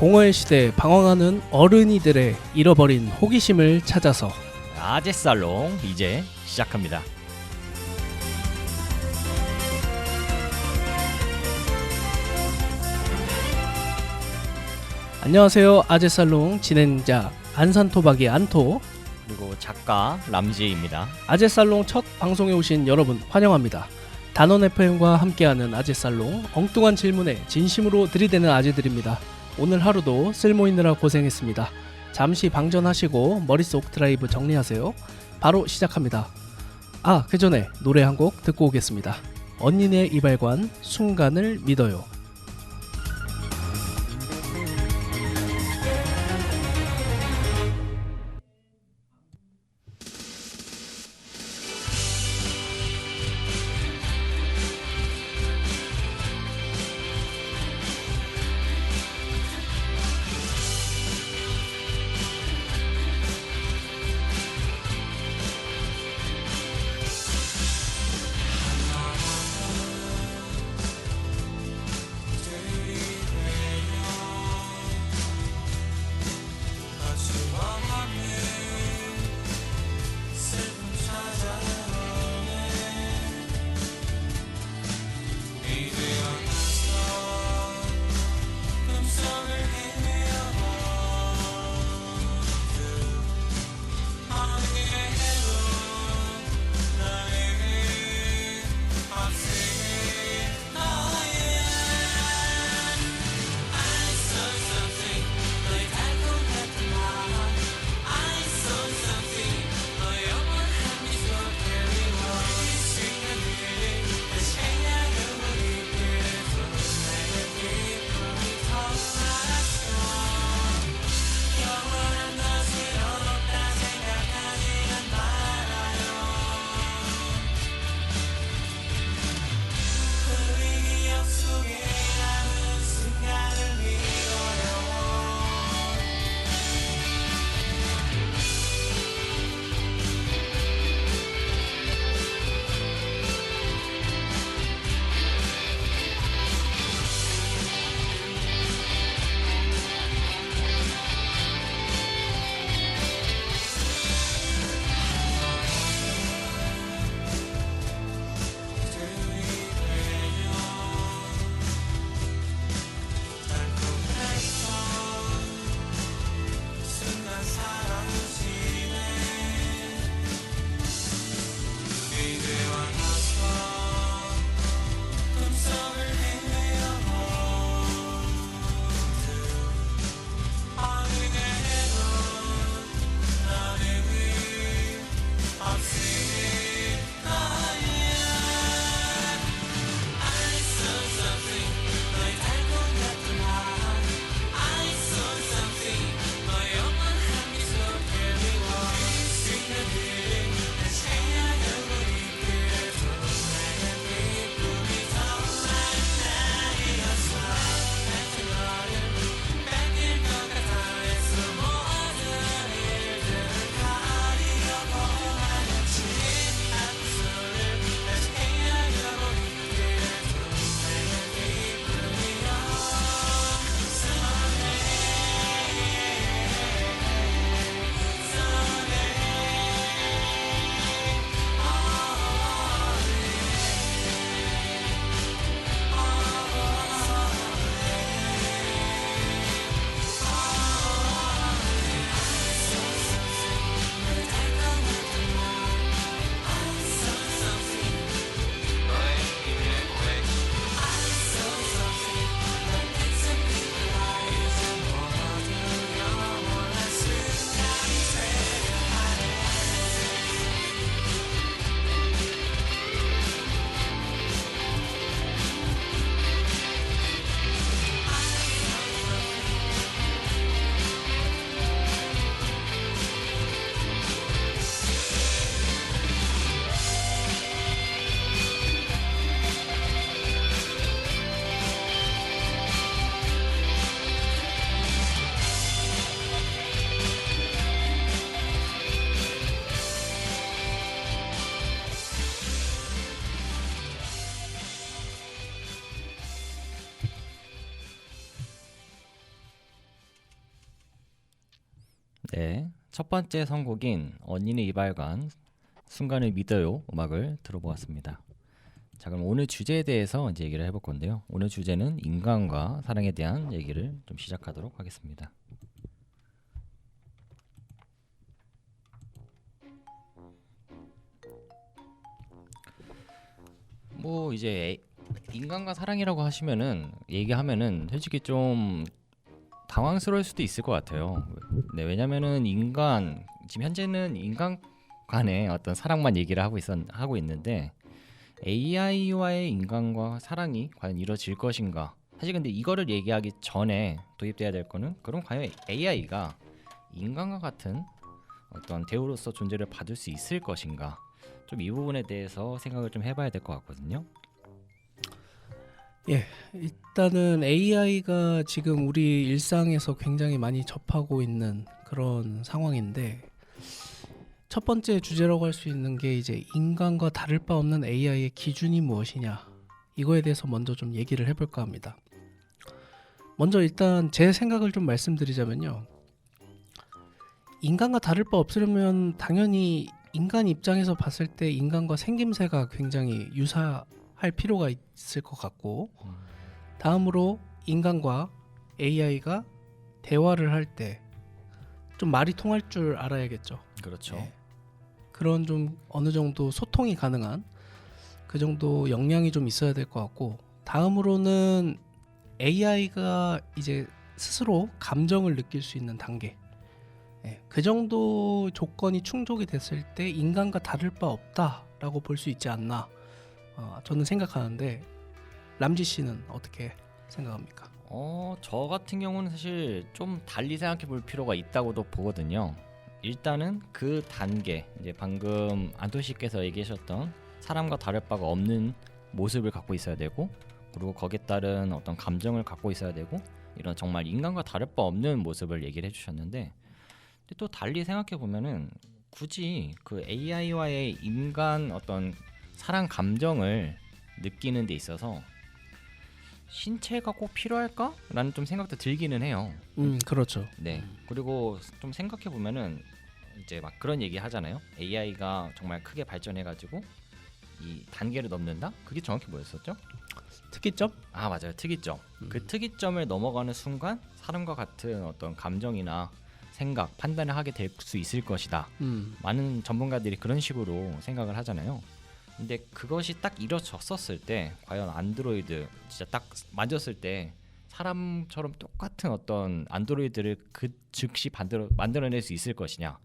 공허의 시대에 방황하는 어른이들의 잃어버린 호기심을 찾아서 아재살롱 이제 시작합니다. 안녕하세요. 아재살롱 진행자 안산토박이 안토, 그리고 작가 람지입니다. 아재살롱 첫 방송에 오신 여러분 환영합니다. 단원 FM과 함께하는 아재살롱, 엉뚱한 질문에 진심으로 들이대는 아재들입니다. 오늘 하루도 쓸모있느라 고생했습니다. 잠시 방전하시고 머릿속 드라이브 정리하세요. 바로 시작합니다. 그 전에 노래 한 곡 듣고 오겠습니다. 언니네 이발관 순간을 믿어요. 네, 첫 번째 선곡인 언니네 이발관 순간을 믿어요 음악을 들어보았습니다. 자, 그럼 오늘 주제에 대해서 이제 얘기를 해볼 건데요. 오늘 주제는 인간과 사랑에 대한 얘기를 좀 시작하도록 하겠습니다. 뭐 이제 인간과 사랑이라고 하시면은 얘기하면은 솔직히 좀 당황스러울 수도 있을 것 같아요. 네, 왜냐면은 지금 현재는 인간 간의 어떤 사랑만 얘기를 하고 있는데 AI와의 인간과 사랑이 과연 이루어질 것인가? 사실 근데 이거를 얘기하기 전에 도입돼야 될 거는 그럼 과연 AI가 인간과 같은 어떤 대우로서 존재를 받을 수 있을 것인가? 좀 이 부분에 대해서 생각을 좀 해봐야 될 것 같거든요. 예, 일단은 AI가 지금 우리 일상에서 굉장히 많이 접하고 있는 그런 상황인데 첫 번째 주제라고 할 수 있는 게 이제 인간과 다를 바 없는 AI의 기준이 무엇이냐 이거에 대해서 먼저 좀 얘기를 해볼까 합니다. 먼저 일단 제 생각을 좀 말씀드리자면요. 인간과 다를 바 없으려면 당연히 인간 입장에서 봤을 때 인간과 생김새가 굉장히 유사할 필요가 있을 것 같고 다음으로 인간과 AI가 대화를 할 때 좀 말이 통할 줄 알아야겠죠. 그렇죠. 네. 그런 좀 어느 정도 소통이 가능한 그 정도 역량이 좀 있어야 될 것 같고 다음으로는 AI가 이제 스스로 감정을 느낄 수 있는 단계 그 정도 조건이 충족이 됐을 때 인간과 다를 바 없다라고 볼 수 있지 않나 저는 생각하는데 람지 씨는 어떻게 생각합니까? 저 같은 경우는 사실 좀 달리 생각해 볼 필요가 있다고도 보거든요. 일단은 그 단계, 이제 방금 안토 씨께서 얘기하셨던 사람과 다를 바가 없는 모습을 갖고 있어야 되고 그리고 거기에 따른 어떤 감정을 갖고 있어야 되고 이런 정말 인간과 다를 바 없는 모습을 얘기를 해주셨는데 근데 또 달리 생각해 보면은 굳이 그 AI와의 인간 어떤 사랑 감정을 느끼는 데 있어서 신체가 꼭 필요할까? 라는 좀 생각도 들기는 해요. 그렇죠. 네. 그리고 좀 생각해 보면은 이제 막 그런 얘기 하잖아요. AI가 정말 크게 발전해가지고 이 단계를 넘는다? 그게 정확히 뭐였었죠? 특이점? 아, 맞아요. 특이점. 그 특이점을 넘어가는 순간 사람과 같은 어떤 감정이나 생각, 판단을 하게 될 수 있을 것이다. 많은 전문가들이 그런 식으로 생각을 하잖아요. 근데 그것이 딱 이루어졌었을 때 과연 안드로이드 진짜 딱 만졌을 때 사람처럼 똑같은 어떤 안드로이드를 그 즉시 만들어낼 수 있을 것이냐.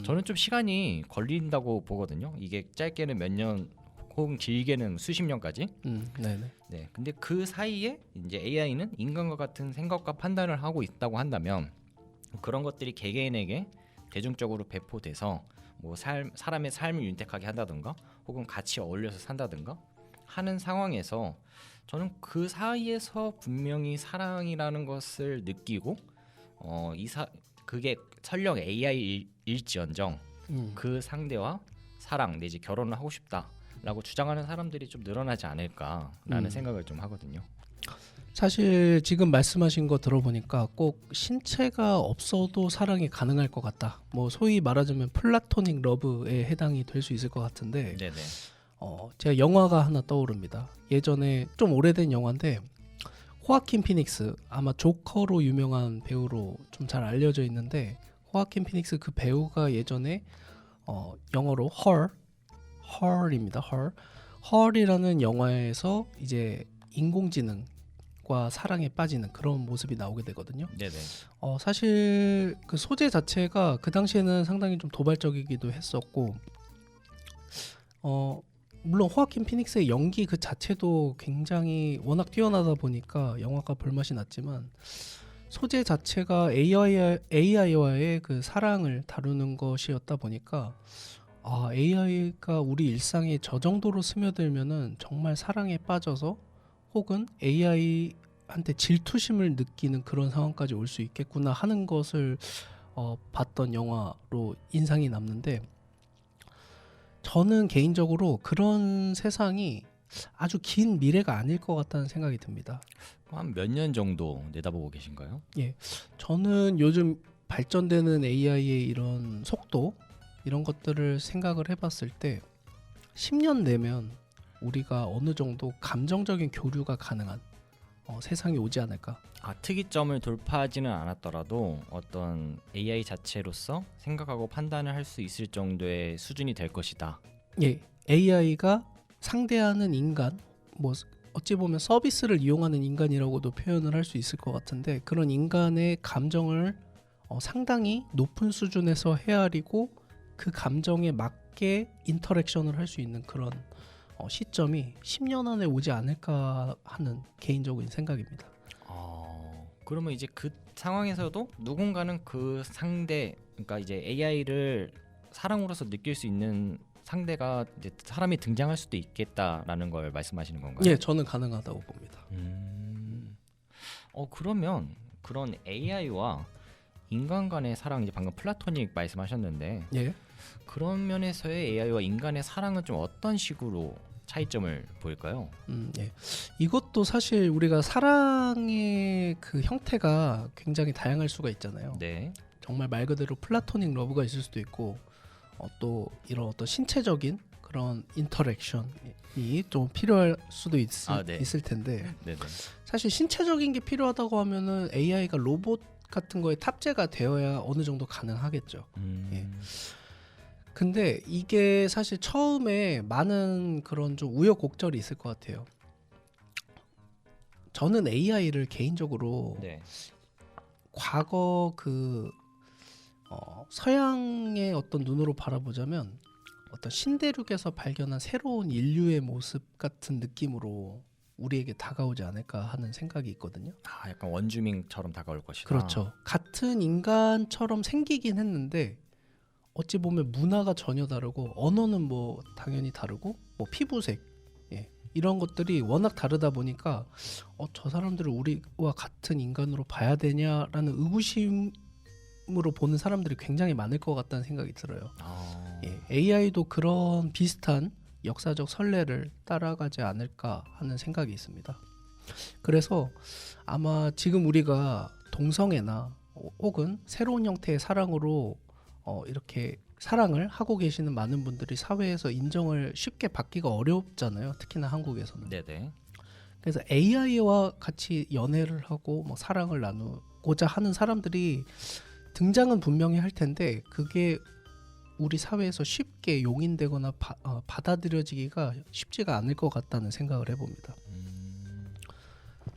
저는 좀 시간이 걸린다고 보거든요. 이게 짧게는 몇 년 혹은 길게는 수십 년까지. 네네. 네, 근데 그 사이에 이제 AI는 인간과 같은 생각과 판단을 하고 있다고 한다면 그런 것들이 개개인에게 대중적으로 배포돼서 뭐 사람의 삶을 윤택하게 한다든가 혹은 같이 어울려서 산다든가 하는 상황에서 저는 그 사이에서 분명히 사랑이라는 것을 느끼고 그게 설령 AI일지언정 그 상대와 사랑 내지 결혼을 하고 싶다라고 주장하는 사람들이 좀 늘어나지 않을까라는 생각을 좀 하거든요. 사실 지금 말씀하신 거 들어보니까 꼭 신체가 없어도 사랑이 가능할 것 같다. 뭐 소위 말하자면 플라토닉 러브에 해당이 될 수 있을 것 같은데 네네. 제가 영화가 하나 떠오릅니다. 예전에 좀 오래된 영화인데 호아킨 피닉스 아마 조커로 유명한 배우로 좀 잘 알려져 있는데 호아킨 피닉스 그 배우가 예전에 영어로 헐입니다. 헐이라는 영화에서 이제 인공지능과 사랑에 빠지는 그런 모습이 나오게 되거든요. 네네. 사실 그 소재 자체가 그 당시에는 상당히 좀 도발적이기도 했었고 물론 호아킨 피닉스의 연기 그 자체도 굉장히 워낙 뛰어나다 보니까 영화가 볼맛이 났지만 소재 자체가 AI와의 그 사랑을 다루는 것이었다 보니까 AI가 우리 일상에 저 정도로 스며들면은 정말 사랑에 빠져서 혹은 AI한테 질투심을 느끼는 그런 상황까지 올 수 있겠구나 하는 것을 봤던 영화로 인상이 남는데 저는 개인적으로 그런 세상이 아주 긴 미래가 아닐 것 같다는 생각이 듭니다. 한 몇 년 정도 내다보고 계신가요? 예, 저는 요즘 발전되는 AI의 이런 속도 이런 것들을 생각을 해봤을 때 10년 내면 우리가 어느 정도 감정적인 교류가 가능한 세상이 오지 않을까. 특이점을 돌파하지는 않았더라도 어떤 AI 자체로서 생각하고 판단을 할 수 있을 정도의 수준이 될 것이다. 예, AI가 상대하는 인간, 뭐 어찌 보면 서비스를 이용하는 인간이라고도 표현을 할 수 있을 것 같은데 그런 인간의 감정을 상당히 높은 수준에서 헤아리고 그 감정에 맞게 인터랙션을 할 수 있는 그런 시점이 10년 안에 오지 않을까 하는 개인적인 생각입니다. 그러면 이제 그 상황에서도 누군가는 그 상대, 그러니까 이제 AI를 사람으로서 느낄 수 있는 상대가 이제 사람이 등장할 수도 있겠다라는 걸 말씀하시는 건가요? 예, 저는 가능하다고 봅니다. 그러면 그런 AI와 인간 간의 사랑, 이제 방금 플라토닉 말씀하셨는데 예. 그런 면에서의 AI와 인간의 사랑은 좀 어떤 식으로 차이점을 보일까요? 예. 이것도 사실 우리가 사랑의 그 형태가 굉장히 다양할 수가 있잖아요. 네. 정말 말 그대로 플라토닉 러브가 있을 수도 있고 또 이런 어떤 신체적인 그런 인터랙션이 좀 필요할 수도 네. 있을 텐데 네네. 사실 신체적인 게 필요하다고 하면은 AI가 로봇 같은 거에 탑재가 되어야 어느 정도 가능하겠죠. 예. 근데 이게 사실 처음에 많은 그런 좀 우여곡절이 있을 것 같아요. 저는 AI를 개인적으로 네. 과거 그 서양의 어떤 눈으로 바라보자면 어떤 신대륙에서 발견한 새로운 인류의 모습 같은 느낌으로 우리에게 다가오지 않을까 하는 생각이 있거든요. 약간 원주민처럼 다가올 것이다. 그렇죠. 같은 인간처럼 생기긴 했는데 어찌 보면 문화가 전혀 다르고 언어는 뭐 당연히 다르고 뭐 피부색 이런 것들이 워낙 다르다 보니까 저 사람들을 우리와 같은 인간으로 봐야 되냐라는 의구심으로 보는 사람들이 굉장히 많을 것 같다는 생각이 들어요. AI도 그런 비슷한 역사적 선례를 따라가지 않을까 하는 생각이 있습니다. 그래서 아마 지금 우리가 동성애나 혹은 새로운 형태의 사랑으로 이렇게 사랑을 하고 계시는 많은 분들이 사회에서 인정을 쉽게 받기가 어렵잖아요. 특히나 한국에서는. 네네. 그래서 AI와 같이 연애를 하고 뭐 사랑을 나누고자 하는 사람들이 등장은 분명히 할 텐데 그게 우리 사회에서 쉽게 용인되거나 받아들여지기가 쉽지가 않을 것 같다는 생각을 해봅니다.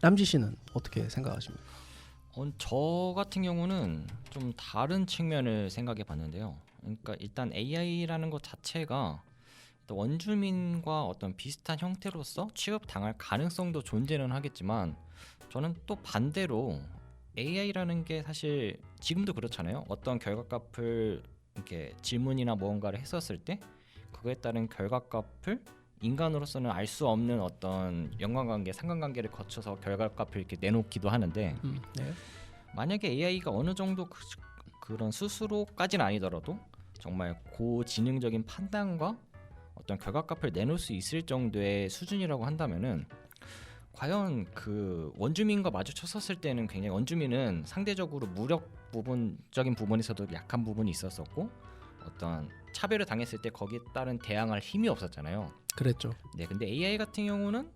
남지 씨는 어떻게 생각하십니까? 저 같은 경우는 좀 다른 측면을 생각해 봤는데요. 그러니까 일단 AI라는 것 자체가 원주민과 어떤 비슷한 형태로서 취급당할 가능성도 존재는 하겠지만 저는 또 반대로 AI라는 게 사실 지금도 그렇잖아요. 어떤 결과값을 이렇게 질문이나 무언가를 했었을 때 그거에 따른 결과값을 인간으로서는 알 수 없는 어떤 연관관계, 상관관계를 거쳐서 결과값을 이렇게 내놓기도 하는데 네. 만약에 AI가 어느 정도 그런 스스로까지는 아니더라도 정말 고지능적인 판단과 어떤 결과값을 내놓을 수 있을 정도의 수준이라고 한다면은 과연 그 원주민과 마주쳤었을 때는 굉장히 원주민은 상대적으로 무력 부분적인 부분에서도 약한 부분이 있었었고 어떤 차별을 당했을 때 거기에 따른 대항할 힘이 없었잖아요. 그랬죠. 네, 근데 AI 같은 경우는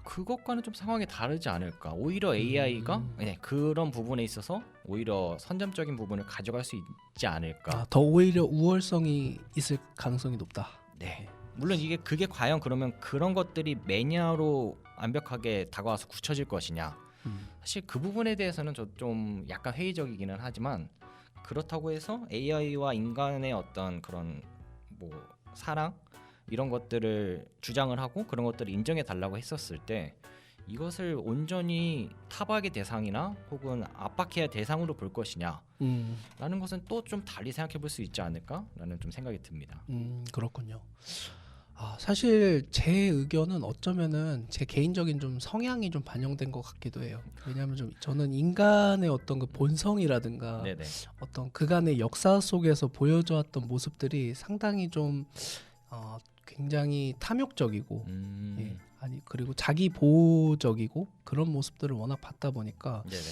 그것과는 좀 상황이 다르지 않을까. 오히려 AI가 그런 부분에 있어서 오히려 선점적인 부분을 가져갈 수 있지 않을까. 더 오히려 우월성이 있을 가능성이 높다. 네. 물론 그게 과연 그러면 그런 것들이 매니아로 완벽하게 다가와서 굳혀질 것이냐. 사실 그 부분에 대해서는 저 좀 약간 회의적이기는 하지만 그렇다고 해서 AI와 인간의 어떤 그런 뭐 사랑 이런 것들을 주장을 하고 그런 것들을 인정해 달라고 했었을 때 이것을 온전히 타박의 대상이나 혹은 압박해야 대상으로 볼 것이냐 라는 것은 또 좀 달리 생각해 볼 수 있지 않을까라는 좀 생각이 듭니다. 그렇군요. 사실 제 의견은 어쩌면은 제 개인적인 좀 성향이 좀 반영된 것 같기도 해요. 왜냐하면 좀 저는 인간의 어떤 그 본성이라든가 네네. 어떤 그간의 역사 속에서 보여져왔던 모습들이 상당히 좀 굉장히 탐욕적이고 그리고 자기 보호적이고 그런 모습들을 워낙 봤다 보니까 네네.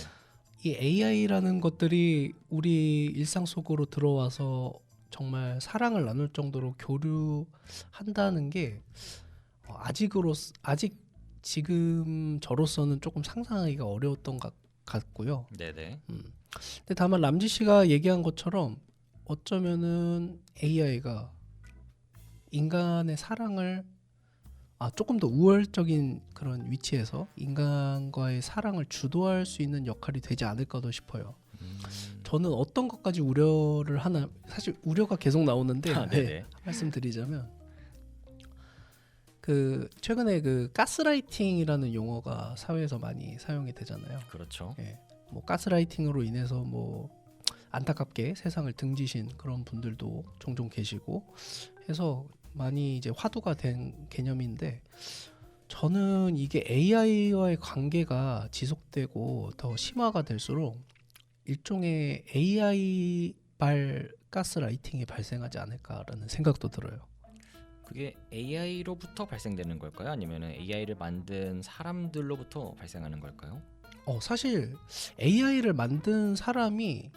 이 AI라는 것들이 우리 일상 속으로 들어와서 정말 사랑을 나눌 정도로 교류한다는 게 아직 지금 저로서는 조금 상상하기가 어려웠던 것 같고요. 네네. 근데 다만 람지 씨가 얘기한 것처럼 어쩌면은 AI가 인간의 사랑을 조금 더 우월적인 그런 위치에서 인간과의 사랑을 주도할 수 있는 역할이 되지 않을까도 싶어요. 저는 어떤 것까지 우려를 하나, 사실 우려가 계속 나오는데 네네. 말씀드리자면 그 최근에 그 가스라이팅이라는 용어가 사회에서 많이 사용이 되잖아요. 그렇죠. 예, 뭐 가스라이팅으로 인해서 뭐 안타깝게 세상을 등지신 그런 분들도 종종 계시고 해서 많이 이제 화두가 된 개념인데, 저는 이게 AI와의 관계가 지속되고 더 심화가 될수록 일종의 AI 발 가스라이팅이 발생하지 않을까라는 생각도 들어요. 그게 AI로부터 발생되는 걸까요? 아니면 AI를 만든 사람들로부터 발생하는 걸까요? 사실 AI를 만든 사람이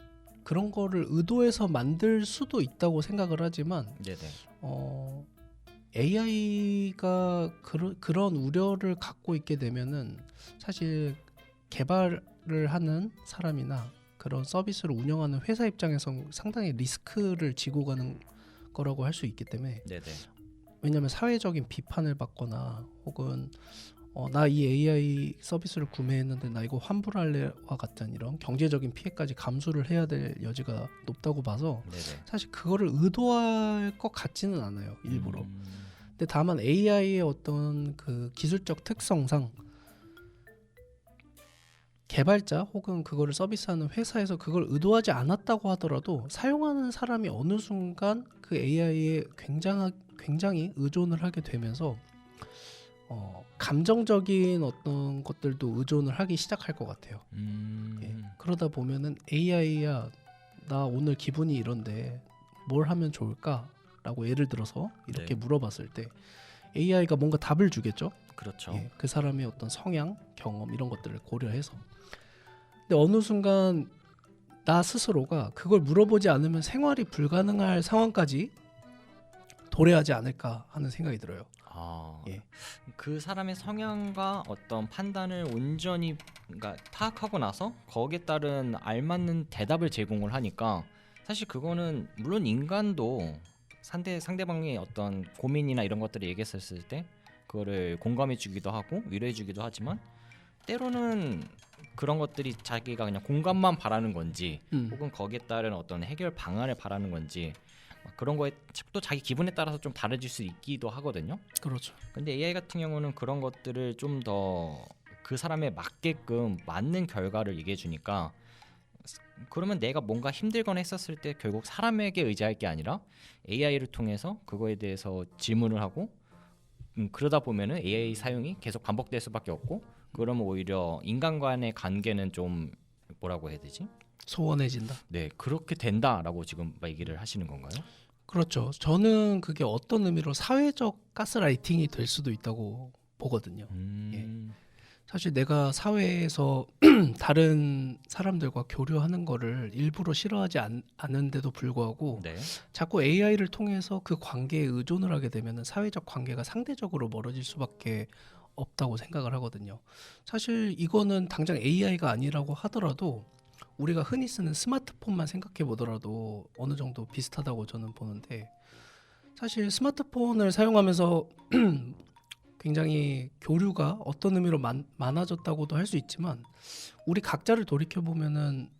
그런 거를 의도해서 만들 수도 있다고 생각을 하지만 네네. AI가 그런 우려를 갖고 있게 되면은 사실 개발을 하는 사람이나 그런 서비스를 운영하는 회사 입장에서 상당히 리스크를 지고 가는 거라고 할 수 있기 때문에, 네네. 왜냐하면 사회적인 비판을 받거나 혹은 나 이 AI 서비스를 구매했는데 나 이거 환불할래와 같은 이런 경제적인 피해까지 감수를 해야 될 여지가 높다고 봐서 네네. 사실 그거를 의도할 것 같지는 않아요, 일부러. 음. 근데 다만 AI의 어떤 그 기술적 특성상 개발자 혹은 그거를 서비스하는 회사에서 그걸 의도하지 않았다고 하더라도 사용하는 사람이 어느 순간 그 AI에 굉장히 의존을 하게 되면서 감정적인 어떤 것들도 의존을 하기 시작할 것 같아요. 예. 그러다 보면은 AI야, 나 오늘 기분이 이런데 뭘 하면 좋을까? 라고 예를 들어서 이렇게 네. 물어봤을 때 AI가 뭔가 답을 주겠죠. 그렇죠. 예, 그 사람의 어떤 성향, 경험 이런 것들을 고려해서. 근데 어느 순간 나 스스로가 그걸 물어보지 않으면 생활이 불가능할 상황까지 도래하지 않을까 하는 생각이 들어요. 예. 그 사람의 성향과 어떤 판단을 온전히 그러니까 파악하고 나서 거기에 따른 알맞는 대답을 제공을 하니까 사실 그거는 물론 인간도 상대방의 어떤 고민이나 이런 것들을 얘기했을 때 그거를 공감해 주기도 하고 위로해 주기도 하지만 때로는 그런 것들이 자기가 그냥 공감만 바라는 건지 혹은 거기에 따른 어떤 해결 방안을 바라는 건지 그런 거에 또 자기 기분에 따라서 좀 다르질 수 있기도 하거든요. 그렇죠. 근데 AI 같은 경우는 그런 것들을 좀 더 그 사람에 맞게끔 맞는 결과를 얘기해 주니까, 그러면 내가 뭔가 힘들거나 했었을 때 결국 사람에게 의지할 게 아니라 AI를 통해서 그거에 대해서 질문을 하고 그러다 보면은 AI 사용이 계속 반복될 수밖에 없고, 그러면 오히려 인간 간의 관계는 좀 뭐라고 해야 되지? 소원해진다. 네, 그렇게 된다라고 지금 얘기를 하시는 건가요? 그렇죠. 저는 그게 어떤 의미로 사회적 가스라이팅이 될 수도 있다고 보거든요. 예. 사실 내가 사회에서 다른 사람들과 교류하는 거를 일부러 싫어하지 않은데도 불구하고 네. 자꾸 AI를 통해서 그 관계에 의존을 하게 되면 사회적 관계가 상대적으로 멀어질 수밖에 없다고 생각을 하거든요. 사실 이거는 당장 AI가 아니라고 하더라도 우리가 흔히 쓰는 스마트폰만 생각해 보더라도 어느 정도 비슷하다고 저는 보는데, 사실 스마트폰을 사용하면서 굉장히 교류가 어떤 의미로 많아졌다고도 할 수 있지만 우리 각자를 돌이켜 보면은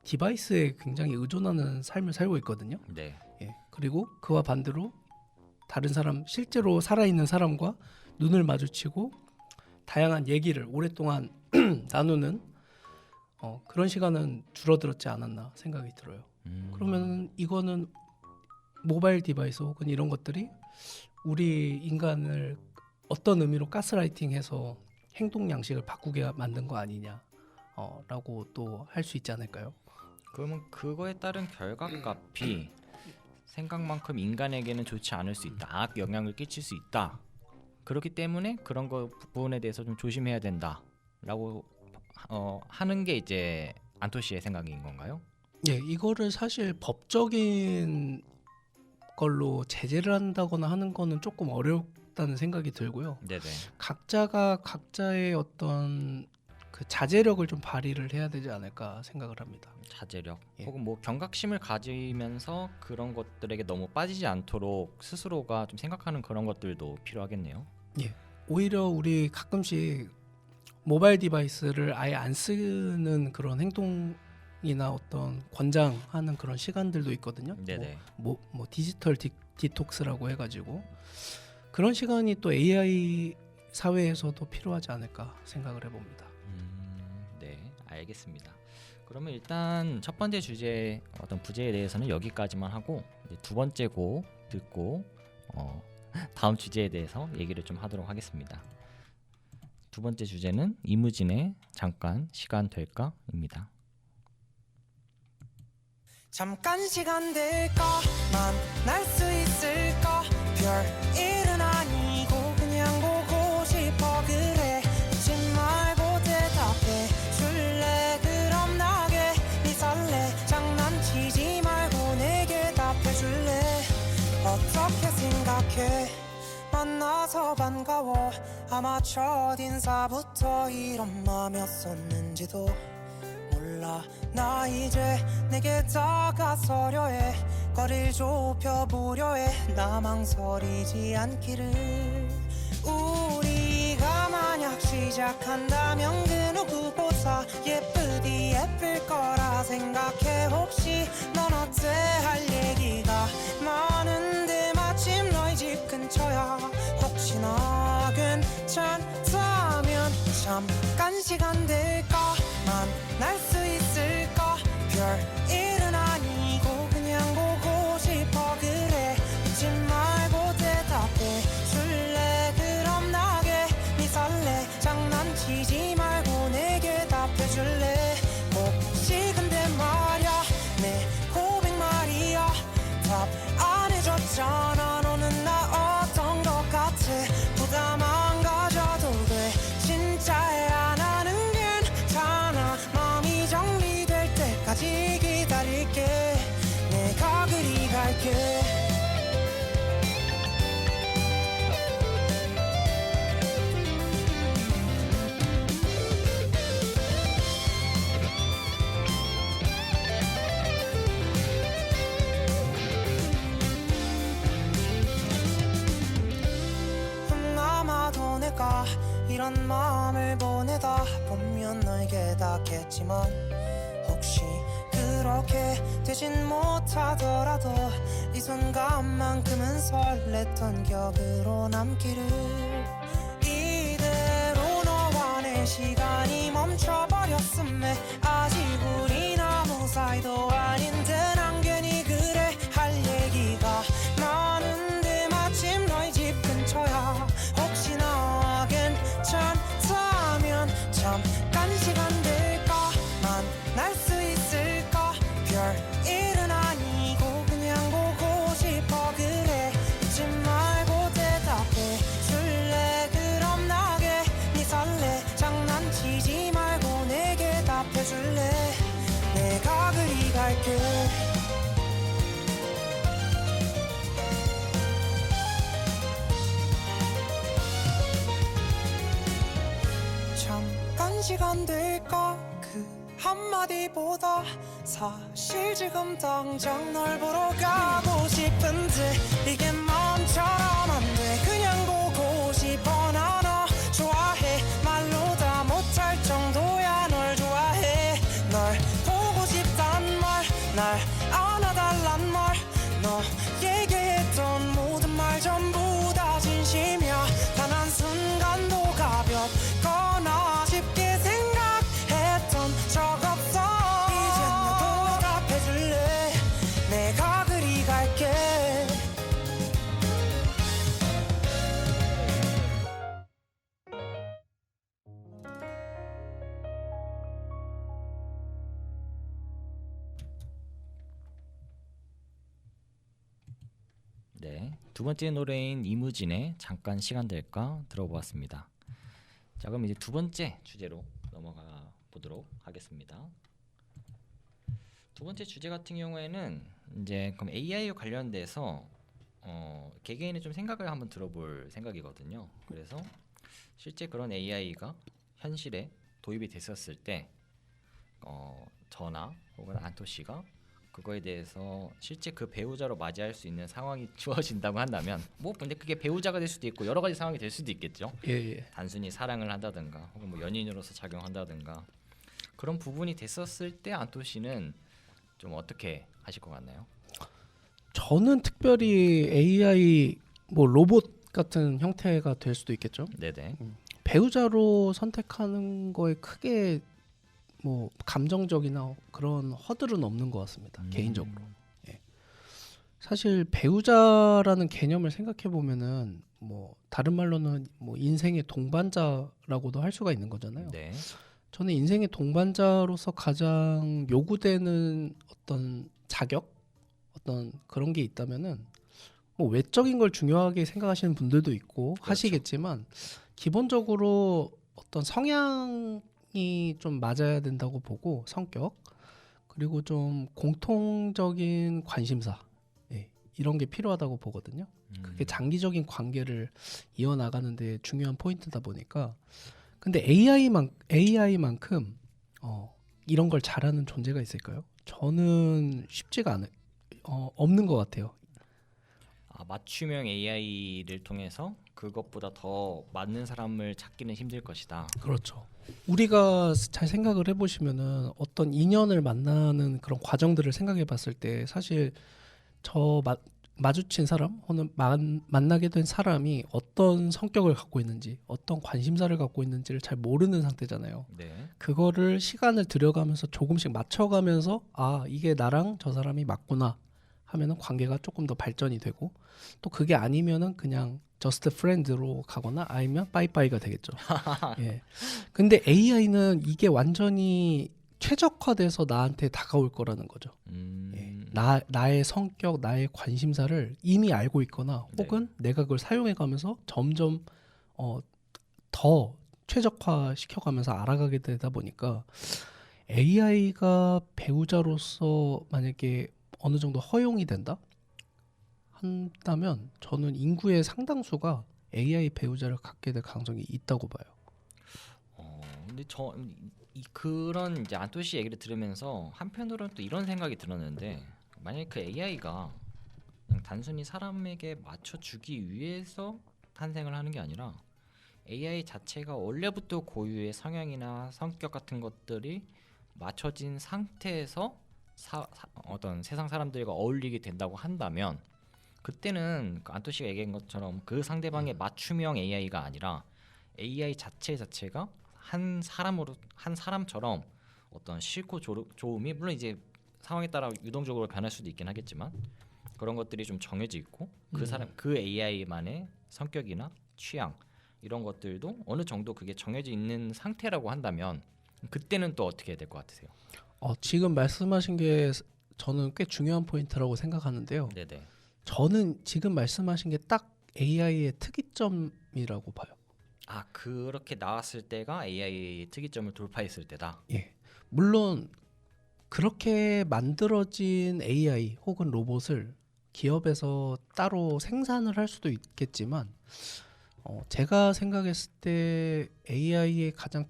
디바이스에 굉장히 의존하는 삶을 살고 있거든요. 네. 예. 그리고 그와 반대로 다른 사람, 실제로 살아있는 사람과 눈을 마주치고 다양한 얘기를 오랫동안 나누는 그런 시간은 줄어들었지 않았나 생각이 들어요. 그러면 이거는 모바일 디바이스 혹은 이런 것들이 우리 인간을 어떤 의미로 가스라이팅해서 행동 양식을 바꾸게 만든 거 아니냐 라고 또 할 수 있지 않을까요? 그러면 그거에 따른 결과값이 생각만큼 인간에게는 좋지 않을 수 있다. 악 영향을 끼칠 수 있다. 그렇기 때문에 그런 거 부분에 대해서 좀 조심해야 된다라고 하는 게 이제 안토 씨의 생각인 건가요? 예, 이거를 사실 법적인 걸로 제재를 한다거나 하는 거는 조금 어렵다는 생각이 들고요. 네네. 각자가 각자의 어떤 그 자제력을 좀 발휘를 해야 되지 않을까 생각을 합니다. 자제력 예. 혹은 뭐 경각심을 가지면서 그런 것들에게 너무 빠지지 않도록 스스로가 좀 생각하는 그런 것들도 필요하겠네요. 예. 오히려 우리 가끔씩 모바일 디바이스를 아예 안 쓰는 그런 행동이나 어떤 권장하는 그런 시간들도 있거든요. 네네. 뭐 디지털 디톡스라고 해가지고 그런 시간이 또 AI 사회에서도 필요하지 않을까 생각을 해봅니다. 네, 알겠습니다. 그러면 일단 첫 번째 주제 어떤 부제에 대해서는 여기까지만 하고 이제 두 번째 곡 듣고 다음 주제에 대해서 얘기를 좀 하도록 하겠습니다. 두 번째 주제는 이무진의 잠깐 시간 될까입니다. 잠깐 시간 될까 만날 수 있을까 별일은 아니고 그냥 보고 싶어 그래 묻지 말고 대답해 줄래 그럼 나게 네 설레 장난치지 말고 내게 답해 줄래 어떻게 생각해 만나서 반가워 아마 첫인사부터 이런 맘이었었는지도 몰라 나 이제 내게 다가서려 해 거리를 좁혀보려 해 나 망설이지 않기를 우리가 만약 시작한다면 그 누구보다 예쁘디 예쁠 거라 생각해 혹시 넌 어때 할 얘기가 많은데 마침 너희 집 근처야 혹시나 괜찮다면 잠깐 시간 될까 만날 수 있을까 별일은 아니고 그냥 보고 싶어 그래 묻지 말고 대답해 줄래 그럼 나게 네 설레 장난치지 말고 내게 답해 줄래 혹시 근데 말야 내 고백 말이야 답 안 해줬잖아 너는 나 어떤 것 같아 부담 안 가져도 돼 진짜야 나는 괜찮아 마음이 정리될 때까지 기다릴게 내가 그리 갈게 아마도 내가 이런 마음을 보내다 보면 널 깨닫겠지만 혹시 그렇게 되진 못하더라도 이 순간만큼은 설렜던 기억으로 남기를 이대로 너와 내 시간이 멈춰버렸음에 아직 우린 아무 사이도 아닌데 난 괜히 그래 할 얘기가 많은데 마침 너희 집 근처야 혹시나 괜찮다면 잠깐 시간 될까 만날 수 있을까 별일은 아니고 그냥 보고 싶어 그래 묻지 말고 대답해 줄래 그럼 나게 네 설레 장난치지 말고 내게 답해 줄래 내가 그리 갈게 잠깐 시간 될까 그 한마디보다 사실 지금 당장 널 보러 가고 싶은데 이게 마음처럼 안 돼 그냥 보고 싶어 나 너 좋아해 말로 다 못할 정도야 널 좋아해 널 보고 싶단 말 날 안아달란 말 너 얘기했던 모든 말 전부 다 진심이야 단 한순간도 가볍거나 쉽게 생각했던 적 없어 이젠 너도 답해줄래 내가 그리 갈게 네, 두 번째 노래인 이무진의 잠깐 시간 될까 들어보았습니다. 자, 그럼 이제 두 번째 주제로 넘어가 보도록 하겠습니다. 두 번째 주제 같은 경우에는 이제 그럼 AI와 관련돼서 개개인의 좀 생각을 한번 들어볼 생각이거든요. 그래서 실제 그런 AI가 현실에 도입이 됐었을 때 저나 혹은 안토 씨가 그거에 대해서 실제 그 배우자로 맞이할 수 있는 상황이 주어진다고 한다면 뭐 근데 그게 배우자가 될 수도 있고 여러 가지 상황이 될 수도 있겠죠. 예. 단순히 사랑을 한다든가 혹은 뭐 연인으로서 작용한다든가 그런 부분이 됐었을 때 안토 씨는 좀 어떻게 하실 것 같나요? 저는 특별히 AI 뭐 로봇 같은 형태가 될 수도 있겠죠. 네네. 배우자로 선택하는 거에 크게 뭐 감정적이나 그런 허들은 없는 것 같습니다. 개인적으로. 예. 사실 배우자라는 개념을 생각해 보면은 뭐 다른 말로는 뭐 인생의 동반자라고도 할 수가 있는 거잖아요. 네. 저는 인생의 동반자로서 가장 요구되는 어떤 자격, 어떤 그런 게 있다면은 뭐 외적인 걸 중요하게 생각하시는 분들도 있고 그렇죠. 하시겠지만 기본적으로 어떤 성향이 좀 맞아야 된다고 보고 성격 그리고 좀 공통적인 관심사 이런 게 필요하다고 보거든요. 그게 장기적인 관계를 이어나가는데 중요한 포인트다 보니까 근데 AI만큼 이런 걸 잘하는 존재가 있을까요? 저는 쉽지가 않아요. 없는 것 같아요. 맞춤형 AI를 통해서 그것보다 더 맞는 사람을 찾기는 힘들 것이다. 그렇죠. 우리가 잘 생각을 해보시면은 어떤 인연을 만나는 그런 과정들을 생각해봤을 때 사실 마주친 사람 혹은 만나게 된 사람이 어떤 성격을 갖고 있는지 어떤 관심사를 갖고 있는지를 잘 모르는 상태잖아요. 네. 그거를 시간을 들여가면서 조금씩 맞춰가면서 이게 나랑 저 사람이 맞구나 하면은 관계가 조금 더 발전이 되고 또 그게 아니면은 그냥 저스트 프렌드로 가거나 아니면 빠이빠이가 되겠죠. 예. 근데 AI는 이게 완전히 최적화돼서 나한테 다가올 거라는 거죠. 예. 나의 성격, 나의 관심사를 이미 알고 있거나 혹은 내가 그걸 사용해가면서 점점 더 최적화 시켜가면서 알아가게 되다 보니까 AI가 배우자로서 만약에 어느 정도 허용이 된다 한다면 저는 인구의 상당수가 AI 배우자를 갖게 될 가능성이 있다고 봐요. 근데 그런 이제 안토 씨 얘기를 들으면서 한편으로는 또 이런 생각이 들었는데 만약에 그 AI가 그냥 단순히 사람에게 맞춰주기 위해서 탄생을 하는 게 아니라 AI 자체가 원래부터 고유의 성향이나 성격 같은 것들이 맞춰진 상태에서 어떤 세상 사람들과 어울리게 된다고 한다면 그때는 그 안토 씨가 얘기한 것처럼 그 상대방의 맞춤형 AI가 아니라 AI 자체가 한 사람처럼 어떤 싫고 좋음이 물론 이제 상황에 따라 유동적으로 변할 수도 있긴 하겠지만 그런 것들이 좀 정해져 있고 그 AI만의 성격이나 취향 이런 것들도 어느 정도 그게 정해져 있는 상태라고 한다면 그때는 또 어떻게 해야 될 것 같으세요? 지금 말씀하신 게 저는 꽤 중요한 포인트라고 생각하는데요. 네네. 저는 지금 말씀하신 게 딱 AI의 특이점이라고 봐요. 그렇게 나왔을 때가 AI의 특이점을 돌파했을 때다. 예. 물론 그렇게 만들어진 AI 혹은 로봇을 기업에서 따로 생산을 할 수도 있겠지만 제가 생각했을 때 AI의 가장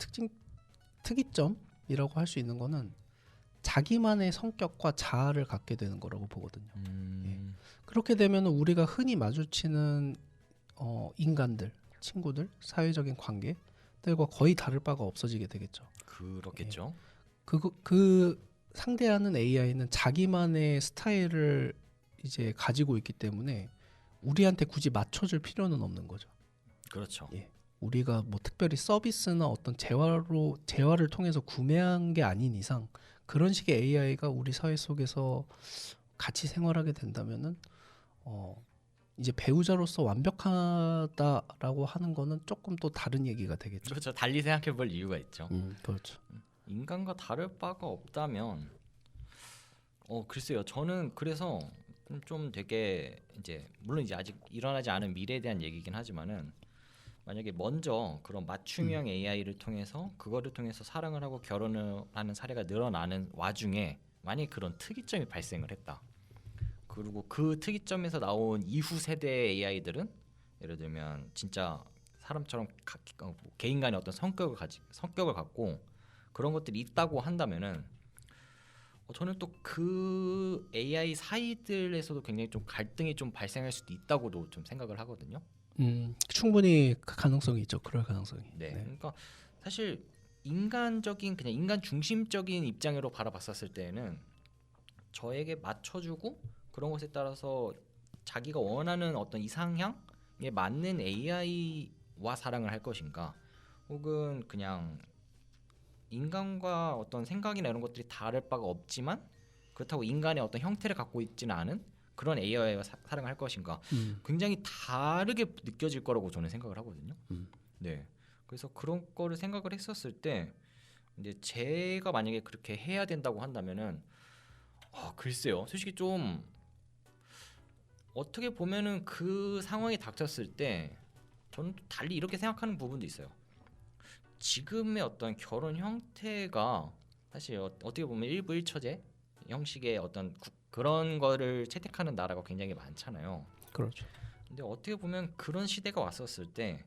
특이점이라고 할 수 있는 거는 자기만의 성격과 자아를 갖게 되는 거라고 보거든요. 예. 그렇게 되면 우리가 흔히 마주치는 인간들, 친구들, 사회적인 관계들과 거의 다를 바가 없어지게 되겠죠. 그렇겠죠. 예. 그 상대하는 AI는 자기만의 스타일을 이제 가지고 있기 때문에 우리한테 굳이 맞춰줄 필요는 없는 거죠. 그렇죠. 예. 우리가 뭐 특별히 서비스나 어떤 재화를 통해서 구매한 게 아닌 이상 그런 식의 AI가 우리 사회 속에서 같이 생활하게 된다면은 이제 배우자로서 완벽하다라고 하는 거는 조금 또 다른 얘기가 되겠죠. 그렇죠. 달리 생각해볼 이유가 있죠. 그렇죠. 인간과 다를 바가 없다면 글쎄요. 저는 그래서 좀 되게 이제 물론 이제 아직 일어나지 않은 미래에 대한 얘기긴 하지만은 만약에 먼저 그런 맞춤형 AI를 통해서 그거를 통해서 사랑을 하고 결혼을 하는 사례가 늘어나는 와중에 만약에 그런 특이점이 발생을 했다. 그리고 그 특이점에서 나온 이후 세대의 AI들은 예를 들면 진짜 사람처럼 개인 간의 어떤 성격을 갖고 그런 것들이 있다고 한다면은 저는 또 그 AI 사이들에서도 굉장히 좀 갈등이 좀 발생할 수도 있다고도 좀 생각을 하거든요. 충분히 그 가능성이 있죠. 그럴 가능성이. 네. 그러니까 사실 인간적인 그냥 인간 중심적인 입장으로 바라봤었을 때는 저에게 맞춰주고 그런 것에 따라서 자기가 원하는 어떤 이상향에 맞는 AI와 사랑을 할 것인가, 혹은 그냥 인간과 어떤 생각이나 이런 것들이 다를 바가 없지만 그렇다고 인간의 어떤 형태를 갖고 있지는 않은 그런 AI와 사랑을 할 것인가, 굉장히 다르게 느껴질 거라고 저는 생각을 하거든요. 네. 그래서 그런 거를 생각을 했었을 때 이제 제가 만약에 그렇게 해야 된다고 한다면은 글쎄요. 솔직히 좀 어떻게 보면은 그 상황이 닥쳤을 때 저는 또 달리 이렇게 생각하는 부분도 있어요. 지금의 어떤 결혼 형태가 사실 어떻게 보면 일부일처제 형식의 어떤 그런 거를 채택하는 나라가 굉장히 많잖아요. 그렇죠. 근데 어떻게 보면 그런 시대가 왔었을 때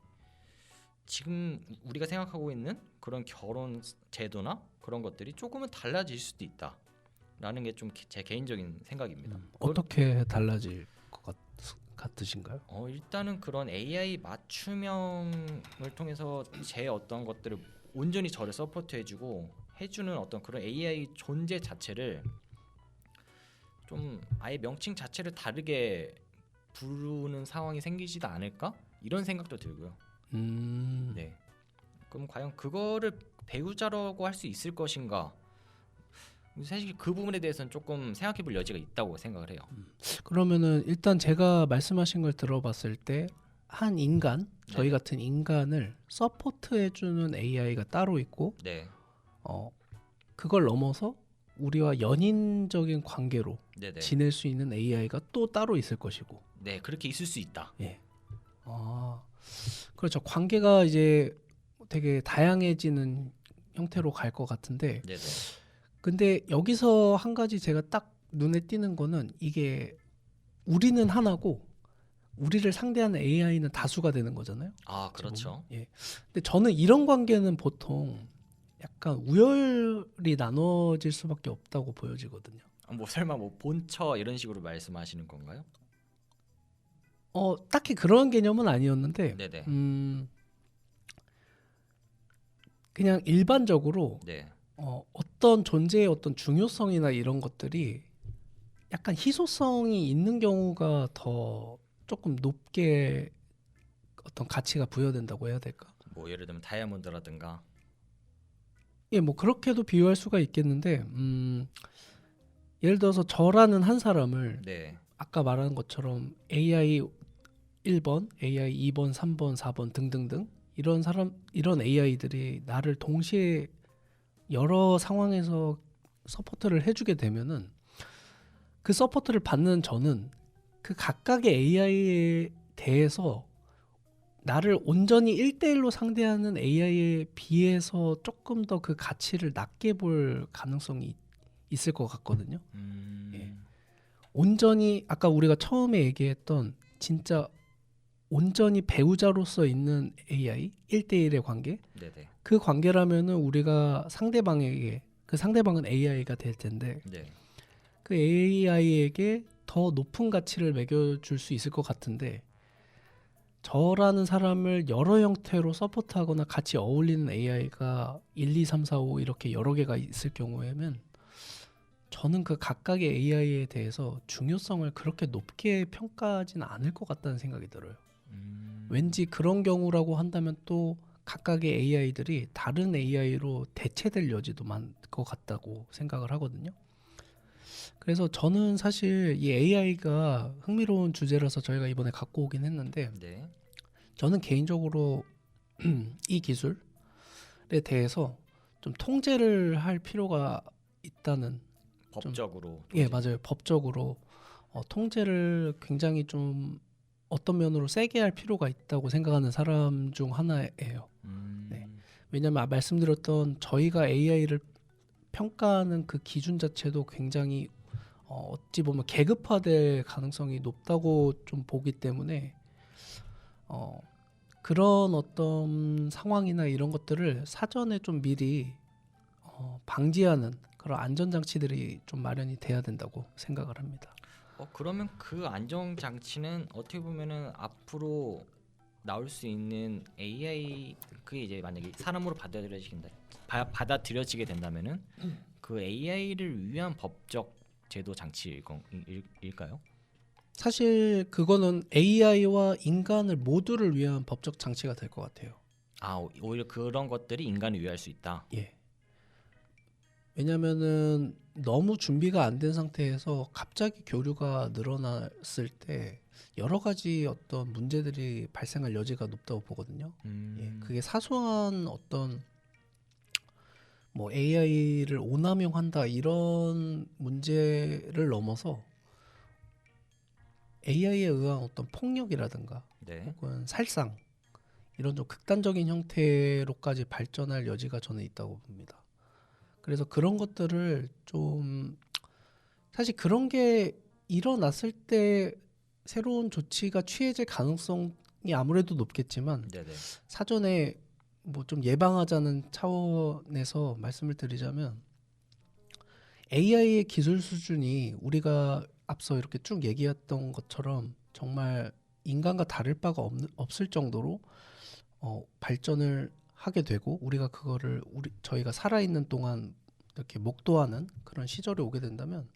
지금 우리가 생각하고 있는 그런 결혼 제도나 그런 것들이 조금은 달라질 수도 있다라는 게 좀 제 개인적인 생각입니다. 어떻게 달라질 것 같으신가요? 일단은 그런 AI 맞춤형을 통해서 제 어떤 것들을 온전히 저를 서포트해주고 해주는 어떤 그런 AI 존재 자체를 좀 아예 명칭 자체를 다르게 부르는 상황이 생기지도 않을까? 이런 생각도 들고요. 네. 그럼 과연 그거를 배우자라고 할 수 있을 것인가? 사실 그 부분에 대해서는 조금 생각해볼 여지가 있다고 생각을 해요. 그러면은 일단 제가 말씀하신 걸 들어봤을 때 한 인간, 저희 네네. 같은 인간을 서포트해주는 AI가 따로 있고, 네. 그걸 넘어서 우리와 연인적인 관계로 네네. 지낼 수 있는 AI가 또 따로 있을 것이고. 네, 그렇게 있을 수 있다. 예. 그렇죠. 관계가 이제 되게 다양해지는 형태로 갈 것 같은데, 네네. 근데 여기서 한 가지 제가 딱 눈에 띄는 거는 이게 우리는 하나고 우리를 상대하는 AI는 다수가 되는 거잖아요. 그렇죠. 예. 근데 저는 이런 관계는 보통 약간 우열이 나눠질 수밖에 없다고 보여지거든요. 뭐 설마 뭐 본처 이런 식으로 말씀하시는 건가요? 딱히 그런 개념은 아니었는데, 네네. 그냥 일반적으로 네. 어떤 존재의 어떤 중요성이나 이런 것들이 약간 희소성이 있는 경우가 더 조금 높게 어떤 가치가 부여된다고 해야 될까? 뭐 예를 들면 다이아몬드라든가. 예, 뭐 그렇게도 비유할 수가 있겠는데, 예를 들어서 저라는 한 사람을 네. 아까 말한 것처럼 AI 1번, AI 2번, 3번, 4번 등등등 이런 AI들이 나를 동시에 여러 상황에서 서포트를 해주게 되면은 그 서포트를 받는 저는 그 각각의 AI에 대해서 나를 온전히 1대1로 상대하는 AI에 비해서 조금 더 그 가치를 낮게 볼 가능성이 있을 것 같거든요. 예. 온전히 아까 우리가 처음에 얘기했던 진짜 온전히 배우자로서 있는 AI 1대1의 관계, 네네. 그 관계라면은 우리가 상대방에게, 그 상대방은 AI가 될 텐데 네. 그 AI에게 더 높은 가치를 매겨줄 수 있을 것 같은데, 저라는 사람을 여러 형태로 서포트하거나 같이 어울리는 AI가 1, 2, 3, 4, 5 이렇게 여러 개가 있을 경우에는 저는 그 각각의 AI에 대해서 중요성을 그렇게 높게 평가하지는 않을 것 같다는 생각이 들어요. 왠지 그런 경우라고 한다면 또 각각의 AI들이 다른 AI로 대체될 여지도 많을 것 같다고 생각을 하거든요. 그래서 저는 사실 이 AI가 흥미로운 주제라서 저희가 이번에 갖고 오긴 했는데, 네. 저는 개인적으로 이 기술에 대해서 좀 통제를 할 필요가 있다는, 법적으로. 예, 맞아요. 법적으로 통제를 굉장히 좀 어떤 면으로 세게 할 필요가 있다고 생각하는 사람 중 하나예요. 네. 왜냐하면 말씀드렸던 저희가 AI를 평가하는 그 기준 자체도 굉장히 어찌 보면 계급화될 가능성이 높다고 좀 보기 때문에 그런 어떤 상황이나 이런 것들을 사전에 좀 미리 방지하는 그런 안전장치들이 좀 마련이 돼야 된다고 생각을 합니다. 그러면 그 안정 장치는 어떻게 보면은 앞으로 나올 수 있는 AI 그게 이제 만약에 사람으로 받아들여지게 된다면은 그 AI를 위한 법적 제도 장치일까요? 사실 그거는 AI와 인간을 모두를 위한 법적 장치가 될 것 같아요. 오히려 그런 것들이 인간을 위할 수 있다. 예. 왜냐면은 너무 준비가 안 된 상태에서 갑자기 교류가 늘어났을 때 여러 가지 어떤 문제들이 발생할 여지가 높다고 보거든요. 예. 그게 사소한 어떤 뭐 AI를 오남용한다 이런 문제를 넘어서 AI에 의한 어떤 폭력이라든가 네. 혹은 살상 이런 좀 극단적인 형태로까지 발전할 여지가 저는 있다고 봅니다. 그래서 그런 것들을 좀 사실 그런 게 일어났을 때 새로운 조치가 취해질 가능성이 아무래도 높겠지만 네네. 사전에 뭐 좀 예방하자는 차원에서 말씀을 드리자면 AI의 기술 수준이 우리가 앞서 이렇게 쭉 얘기했던 것처럼 정말 인간과 다를 바가 없을 정도로 발전을 하게 되고 우리가 그거를 저희가 살아있는 동안 이렇게 목도하는 그런 시절이 오게 된다면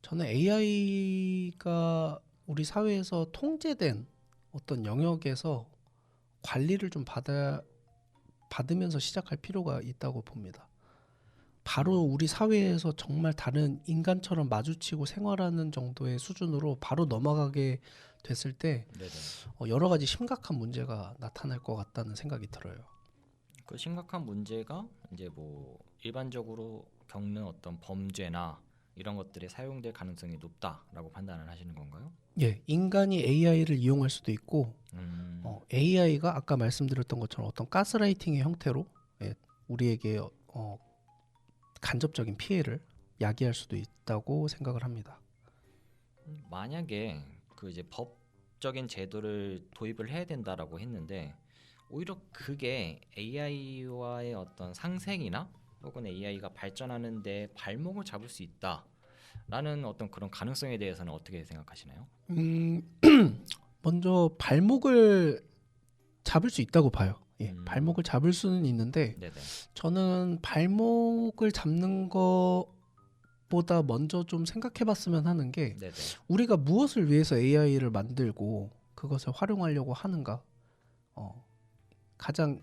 저는 AI가 우리 사회에서 통제된 어떤 영역에서 관리를 좀 받으면서 시작할 필요가 있다고 봅니다. 바로 우리 사회에서 정말 다른 인간처럼 마주치고 생활하는 정도의 수준으로 바로 넘어가게 됐을 때 네네. 여러 가지 심각한 문제가 나타날 것 같다는 생각이 들어요. 그 심각한 문제가 이제 뭐 일반적으로 겪는 어떤 범죄나 이런 것들에 사용될 가능성이 높다라고 판단을 하시는 건가요? 예, 인간이 AI를 이용할 수도 있고 AI가 아까 말씀드렸던 것처럼 어떤 가스라이팅의 형태로 우리에게 간접적인 피해를 야기할 수도 있다고 생각을 합니다. 만약에 그 이제 법적인 제도를 도입을 해야 된다라고 했는데 오히려 그게 AI와의 어떤 상생이나 혹은 AI가 발전하는데 발목을 잡을 수 있다라는 어떤 그런 가능성에 대해서는 어떻게 생각하시나요? 먼저 발목을 잡을 수 있다고 봐요. 예, 발목을 잡을 수는 있는데 네네. 저는 발목을 잡는 것보다 먼저 좀 생각해봤으면 하는 게 네네. 우리가 무엇을 위해서 AI를 만들고 그것을 활용하려고 하는가. 가장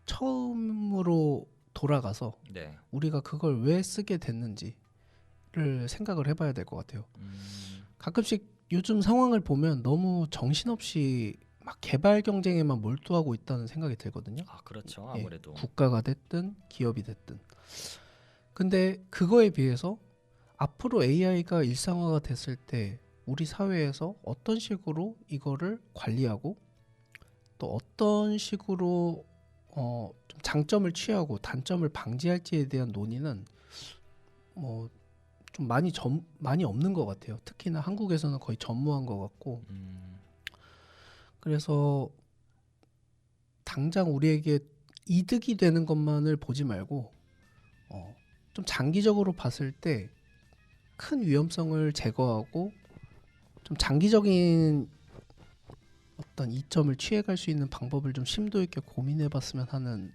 처음으로 돌아가서 네. 우리가 그걸 왜 쓰게 됐는지를 생각을 해봐야 될 것 같아요. 가끔씩 요즘 상황을 보면 너무 정신없이 막 개발 경쟁에만 몰두하고 있다는 생각이 들거든요. 그렇죠. 아무래도. 국가가 됐든 기업이 됐든. 근데 그거에 비해서 앞으로 AI가 일상화가 됐을 때 우리 사회에서 어떤 식으로 이거를 관리하고 또 어떤 식으로 좀 장점을 취하고 단점을 방지할지에 대한 논의는 뭐 좀 많이 없는 것 같아요. 특히나 한국에서는 거의 전무한 것 같고. 그래서 당장 우리에게 이득이 되는 것만을 보지 말고 좀 장기적으로 봤을 때 큰 위험성을 제거하고 좀 장기적인 어떤 이점을 취해갈 수 있는 방법을 좀 심도 있게 고민해봤으면 하는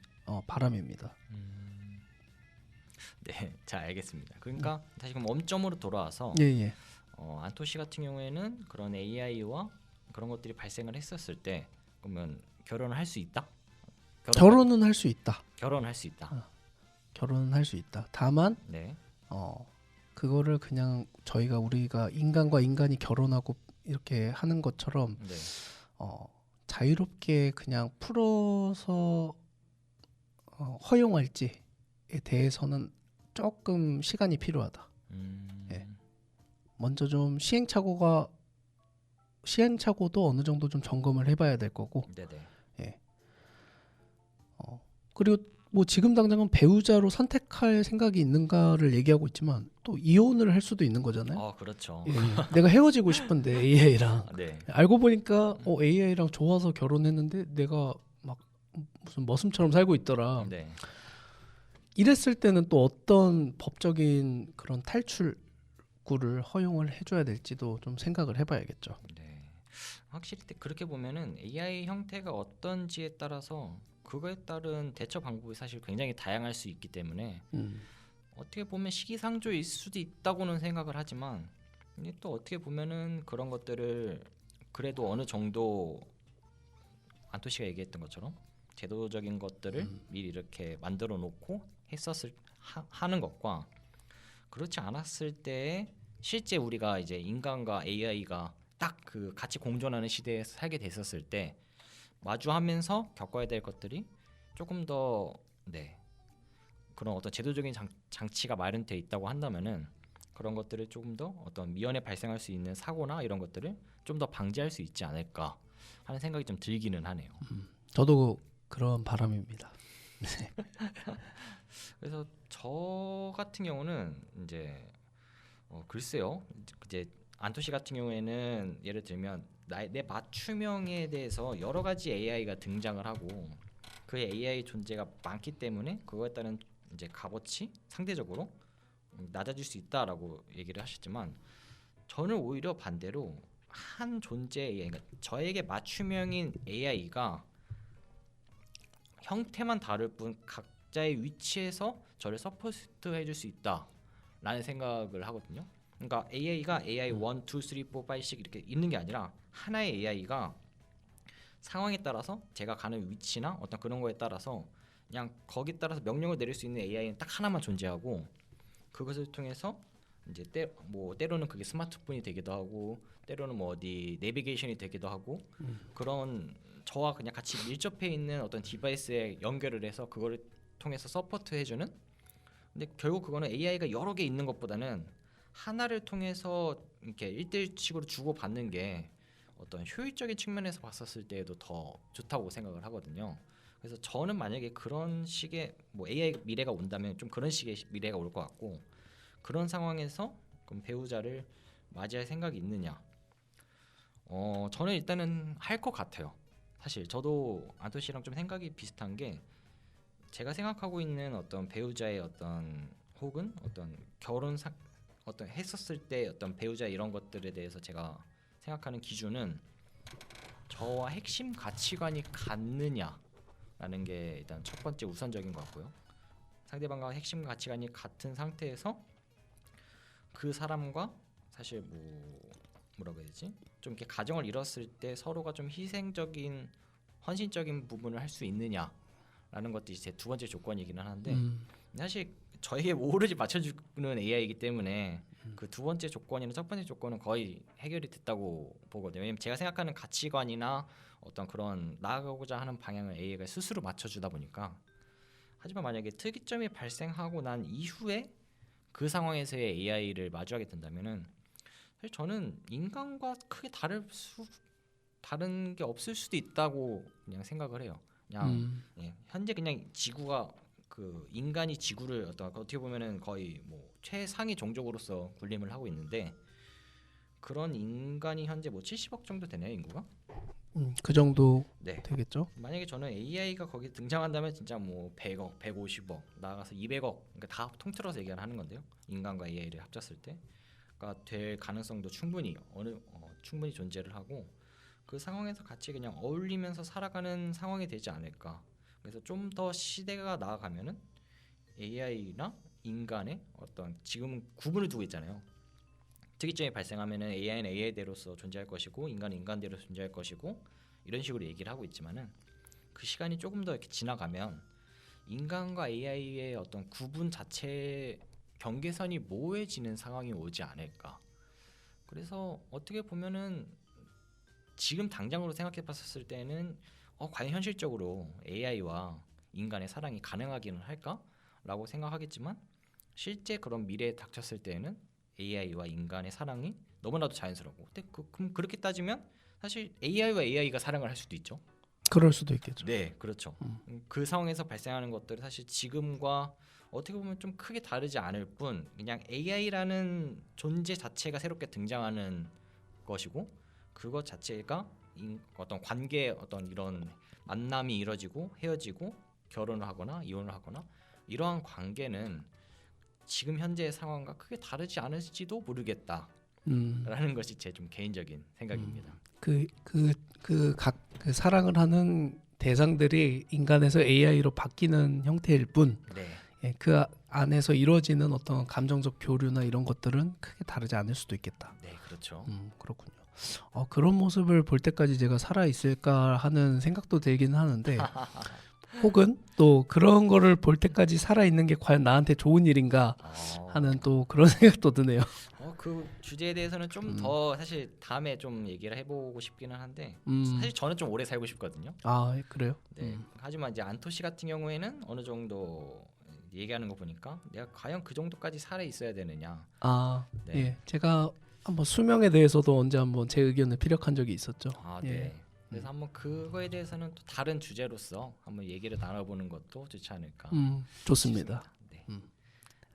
바람입니다. 네, 잘 알겠습니다. 그러니까 다시 그럼 원점으로 돌아와서 예. 안토 씨 같은 경우에는 그런 AI와 그런 것들이 발생을 했었을 때 그러면 결혼을 할 수 있다? 결혼은 할 수 있다. 결혼할 수 있다. 결혼은 할 수 있다. 다만 네. 그거를 그냥 우리가 인간과 인간이 결혼하고 이렇게 하는 것처럼 네. 자유롭게 그냥 풀어서 허용할지에 대해서는 조금 시간이 필요하다. 예. 먼저 좀 시행착오도 어느 정도 좀 점검을 해봐야 될 거고. 네네. 예. 그리고 뭐 지금 당장은 배우자로 선택할 생각이 있는가를 얘기하고 있지만 또 이혼을 할 수도 있는 거잖아요. 그렇죠. 예, 내가 헤어지고 싶은데 AI랑 네. 알고 보니까 AI랑 좋아서 결혼했는데 내가 막 무슨 머슴처럼 살고 있더라. 네. 이랬을 때는 또 어떤 법적인 그런 탈출구를 허용을 해줘야 될지도 좀 생각을 해봐야겠죠. 네. 확실히 그렇게 보면은 AI 형태가 어떤지에 따라서 그거에 따른 대처 방법이 사실 굉장히 다양할 수 있기 때문에 어떻게 보면 시기상조일 수도 있다고는 생각을 하지만 근데 또 어떻게 보면은 그런 것들을 그래도 어느 정도 안토 씨가 얘기했던 것처럼 제도적인 것들을 미리 이렇게 만들어 놓고 하는 것과 그렇지 않았을 때 실제 우리가 이제 인간과 AI가 딱 그 같이 공존하는 시대에 살게 됐었을 때 마주하면서 겪어야 될 것들이 조금 더 그런 어떤 제도적인 장치가 마련되어 있다고 한다면은 그런 것들을 조금 더 어떤 미연에 발생할 수 있는 사고나 이런 것들을 좀 더 방지할 수 있지 않을까 하는 생각이 좀 들기는 하네요. 저도 그런 바람입니다. 그래서 저 같은 경우는 이제 글쎄요, 이제 안토 씨 같은 경우에는 예를 들면 내 맞춤형에 대해서 여러 가지 AI가 등장을 하고 그 AI 존재가 많기 때문에 그거에 따른 이제 값어치 상대적으로 낮아질 수 있다라고 얘기를 하셨지만 저는 오히려 반대로 한 존재 AI, 그러니까 저에게 맞춤형인 AI가 형태만 다를 뿐 각자의 위치에서 저를 서포트해 줄 수 있다라는 생각을 하거든요. 그러니까 AI가 AI 1, 2, 3, 4, 5, 6 이렇게 있는 게 아니라 하나의 AI가 상황에 따라서 제가 가는 위치나 어떤 그런 거에 따라서 그냥 거기에 따라서 명령을 내릴 수 있는 AI는 딱 하나만 존재하고 그것을 통해서 이제 때로는 그게 스마트폰이 되기도 하고 때로는 뭐 어디 내비게이션이 되기도 하고 그런 저와 그냥 같이 밀접해 있는 어떤 디바이스에 연결을 해서 그거를 통해서 서포트 해주는 근데 결국 그거는 AI가 여러 개 있는 것보다는 하나를 통해서 이렇게 1대1식으로 주고받는 게 어떤 효율적인 측면에서 봤었을 때에도 더 좋다고 생각을 하거든요. 그래서 저는 만약에 그런 식의 뭐 AI 미래가 온다면 좀 그런 식의 미래가 올 것 같고 그런 상황에서 그럼 배우자를 맞이할 생각이 있느냐? 저는 일단은 할 것 같아요. 사실 저도 안토 씨랑 좀 생각이 비슷한 게 제가 생각하고 있는 어떤 배우자의 어떤 혹은 어떤 어떤 했었을 때 어떤 배우자 이런 것들에 대해서 제가 생각하는 기준은 저와 핵심 가치관이 같느냐라는 게 일단 첫 번째 우선적인 것 같고요. 상대방과 핵심 가치관이 같은 상태에서 그 사람과 사실 뭐라고 해야 되지? 좀 이렇게 가정을 이뤘을 때 서로가 좀 희생적인 헌신적인 부분을 할 수 있느냐라는 것도 제 두 번째 조건이기는 한데 사실 저에게 오로지 맞춰주는 AI이기 때문에 그 두 번째 조건이나 첫 번째 조건은 거의 해결이 됐다고 보거든요. 왜냐면 제가 생각하는 가치관이나 어떤 그런 나아가고자 하는 방향을 AI가 스스로 맞춰주다 보니까 하지만 만약에 특이점이 발생하고 난 이후에 그 상황에서의 AI를 마주하게 된다면은 사실 저는 인간과 크게 다른 게 없을 수도 있다고 그냥 생각을 해요. 그냥 현재 그냥 지구가 그 인간이 지구를 어떻게 보면은 거의 뭐 최상위 종족으로서 군림을 하고 있는데 그런 인간이 현재 뭐 70억 정도 되나요, 인구가? 그 정도 네. 되겠죠. 만약에 저는 AI가 거기 등장한다면 진짜 뭐 100억, 150억, 나아가서 200억, 그러니까 다 통틀어서 얘기하는 건데요. 인간과 AI를 합쳤을 때가 될 가능성도 충분히 충분히 존재를 하고 그 상황에서 같이 그냥 어울리면서 살아가는 상황이 되지 않을까. 그래서 좀 더 시대가 나아가면은 AI나 인간의 어떤 지금 구분을 두고 있잖아요. 특이점이 발생하면은 AI는 AI대로서 존재할 것이고 인간은 인간대로 존재할 것이고 이런 식으로 얘기를 하고 있지만은 그 시간이 조금 더 이렇게 지나가면 인간과 AI의 어떤 구분 자체 경계선이 모호해지는 상황이 오지 않을까. 그래서 어떻게 보면은 지금 당장으로 생각해봤을 때는 과연 현실적으로 AI와 인간의 사랑이 가능하기는 할까라고 생각하겠지만 실제 그런 미래에 닥쳤을 때에는 AI와 인간의 사랑이 너무나도 자연스럽고 그럼 그렇게 따지면 사실 AI와 AI가 사랑을 할 수도 있죠. 그럴 수도 있겠죠. 네, 그렇죠. 그 상황에서 발생하는 것들이 사실 지금과 어떻게 보면 좀 크게 다르지 않을 뿐 그냥 AI라는 존재 자체가 새롭게 등장하는 것이고 그것 자체가 어떤 관계 어떤 이런 만남이 이뤄지고 헤어지고 결혼을 하거나 이혼을 하거나 이러한 관계는 지금 현재의 상황과 크게 다르지 않을지도 모르겠다라는 것이 제 좀 개인적인 생각입니다. 각 사랑을 하는 대상들이 인간에서 AI로 바뀌는 형태일 뿐, 네, 예, 그 안에서 이루어지는 어떤 감정적 교류나 이런 것들은 크게 다르지 않을 수도 있겠다. 네, 그렇죠. 그렇군요. 그런 모습을 볼 때까지 제가 살아 있을까 하는 생각도 들기는 하는데, 혹은 또 그런 거를 볼 때까지 살아 있는 게 과연 나한테 좋은 일인가 하는 또 그런 생각도 드네요. 그 주제에 대해서는 좀 더 사실 다음에 좀 얘기를 해보고 싶기는 한데 사실 저는 좀 오래 살고 싶거든요. 아, 그래요? 네. 하지만 이제 안토 씨 같은 경우에는 어느 정도 얘기하는 거 보니까 내가 과연 그 정도까지 살아 있어야 되느냐. 네. 네. 예, 제가 한번 수명에 대해서도 언제 한번 제 의견을 피력한 적이 있었죠. 네. 예. 그래서 한번 그거에 대해서는 또 다른 주제로서 한번 얘기를 나눠보는 것도 좋지 않을까. 좋습니다. 네.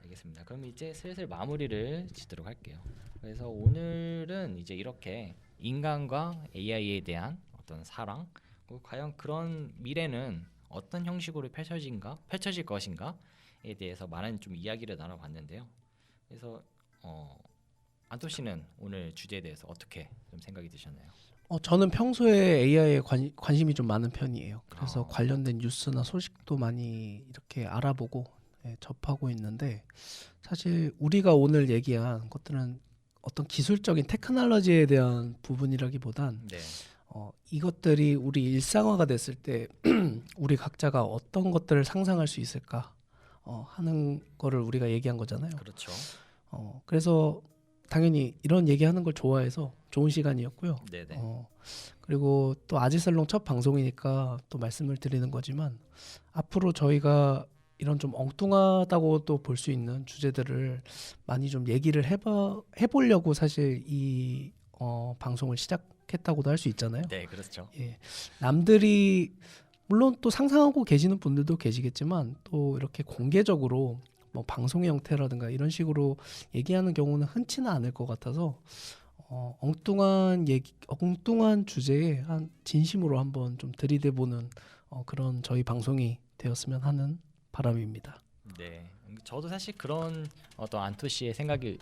알겠습니다. 그럼 이제 슬슬 마무리를 짓도록 할게요. 그래서 오늘은 이제 이렇게 인간과 AI에 대한 어떤 사랑, 그리고 과연 그런 미래는 어떤 형식으로 펼쳐질 것인가에 대해서 많은 좀 이야기를 나눠봤는데요. 그래서 안토 씨는 오늘 주제에 대해서 어떻게 좀 생각이 드셨나요? 저는 평소에 AI에 관심이 좀 많은 편이에요. 그래서 관련된 뉴스나 소식도 많이 이렇게 알아보고 접하고 있는데 사실 우리가 오늘 얘기한 것들은 어떤 기술적인 테크놀로지에 대한 부분이라기보단 네. 이것들이 우리 일상화가 됐을 때 우리 각자가 어떤 것들을 상상할 수 있을까 하는 거를 우리가 얘기한 거잖아요. 그렇죠. 그래서 당연히 이런 얘기하는 걸 좋아해서 좋은 시간이었고요. 네네. 그리고 또 아지살롱 첫 방송이니까 또 말씀을 드리는 거지만 앞으로 저희가 이런 좀 엉뚱하다고 또 볼 수 있는 주제들을 많이 좀 얘기를 해보려고 사실 이 방송을 시작했다고도 할 수 있잖아요. 네, 그렇죠. 예, 남들이 물론 또 상상하고 계시는 분들도 계시겠지만 또 이렇게 공개적으로 뭐 방송의 형태라든가 이런 식으로 얘기하는 경우는 흔치는 않을 것 같아서 엉뚱한 주제에 진심으로 한번 좀 들이대보는 그런 저희 방송이 되었으면 하는 바람입니다. 네, 저도 사실 그런 어떤 안토 씨의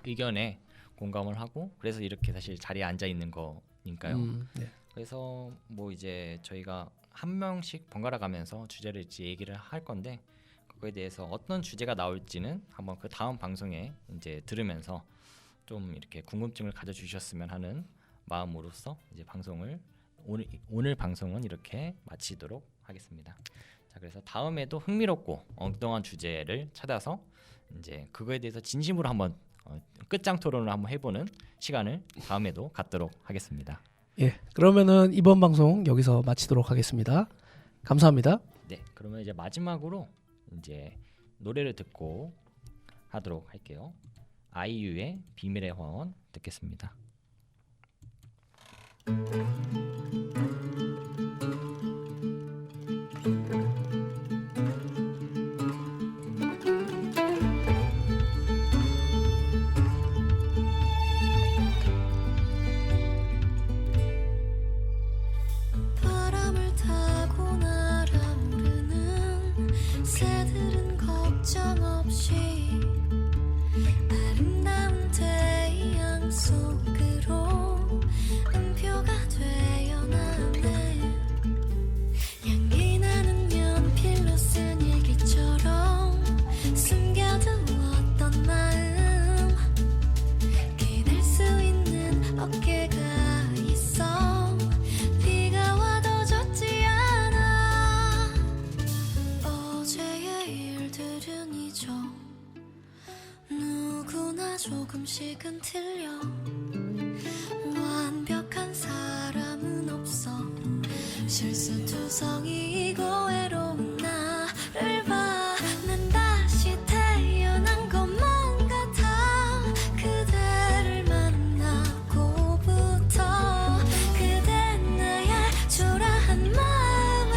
의견에 공감을 하고 그래서 이렇게 사실 자리에 앉아 있는 거니까요. 네. 그래서 뭐 이제 저희가 한 명씩 번갈아 가면서 주제를 이제 얘기를 할 건데 그거에 대해서 어떤 주제가 나올지는 한번 그 다음 방송에 이제 들으면서 좀 이렇게 궁금증을 가져주셨으면 하는 마음으로서 이제 오늘 방송은 이렇게 마치도록 하겠습니다. 자, 그래서 다음에도 흥미롭고 엉뚱한 주제를 찾아서 이제 그거에 대해서 진심으로 한번 끝장 토론을 한번 해보는 시간을 다음에도 갖도록 하겠습니다. 예, 그러면은 이번 방송 여기서 마치도록 하겠습니다. 감사합니다. 네, 그러면 이제 마지막으로 이제 노래를 듣고 하도록 할게요. 아이유의 비밀의 화원 듣겠습니다. 바람을 타고 날아오르는 새들은 걱정 없이 아름다운 태양 속으로 음표가 되어나네. 향기 나는 연필로 쓴 일기처럼 숨겨두었던 마음 기댈 수 있는 어깨가 있어. 비가 와도 젖지 않아. 어제의 일들은 잊어. 누구나 조금씩은 틀려. 완벽한 사람은 없어. 실수투성이고 외로운 나를 봐. 난 다시 태어난 것만 같아. 그대를 만나고부터 그댄 나의 초라한 마음을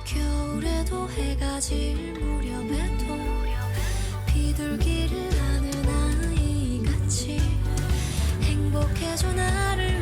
겨울에도 해가 질 무렵에도 비둘기를 하는 아이같이 행복해져 나를